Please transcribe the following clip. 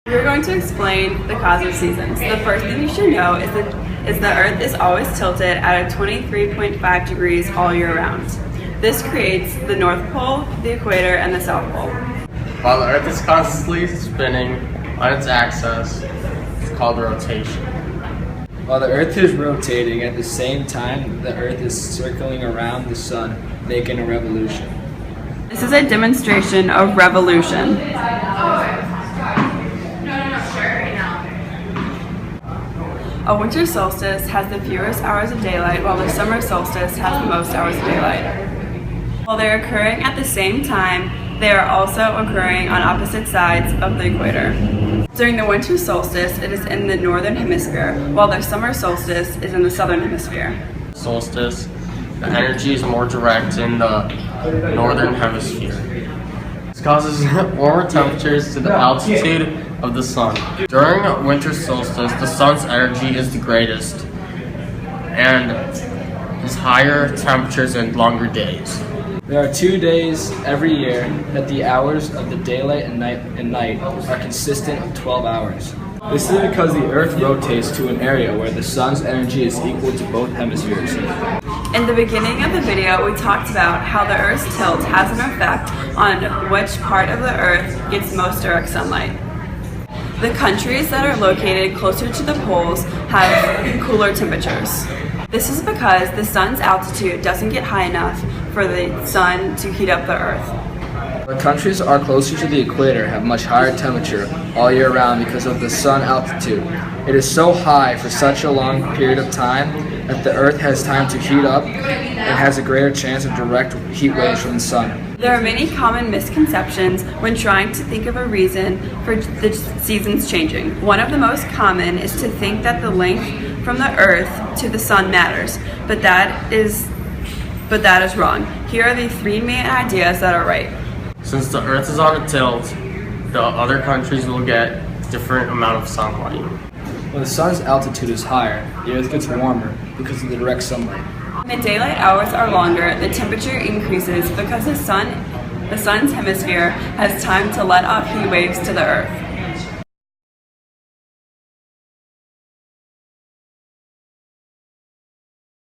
We're going to explain the cosmic seasons. The first thing you should know is the Earth is always tilted at a 23.5 degrees all year round. This creates the North Pole, the equator, and the South Pole. While the Earth is constantly spinning on its axis, it's called rotation. While the Earth is rotating, at the same time, the Earth is circling around the Sun, making a revolution. This is a demonstration of revolution. A winter solstice has the fewest hours of daylight, while the summer solstice has the most hours of daylight. While they're occurring at the same time, they are also occurring on opposite sides of the equator. During the winter solstice, it is in the northern hemisphere, while the summer solstice is in the southern hemisphere. Solstice, the energy is more direct in the northern hemisphere. This causes warmer temperatures to the altitude of the sun. During winter solstice, the sun's energy is the greatest and is higher temperatures and longer days. There are 2 days every year that the hours of the daylight and night are consistent of 12 hours. This is because the Earth rotates to an area where the sun's energy is equal to both hemispheres. In the beginning of the video, we talked about how the Earth's tilt has an effect on which part of the Earth gets most direct sunlight. The countries that are located closer to the poles have cooler temperatures. This is because the sun's altitude doesn't get high enough for the sun to heat up the Earth. The countries are closer to the equator have much higher temperature all year round because of the sun altitude. It is so high for such a long period of time that the Earth has time to heat up and has a greater chance of direct heat waves from the sun. There are many common misconceptions when trying to think of a reason for the seasons changing. One of the most common is to think that the length from the Earth to the sun matters, but that is wrong. Here are the 3 main ideas that are right. Since the Earth is on a tilt, the other countries will get different amount of sunlight. When the sun's altitude is higher, the Earth gets warmer because of the direct sunlight. When the daylight hours are longer, the temperature increases because the sun's hemisphere has time to let off heat waves to the Earth.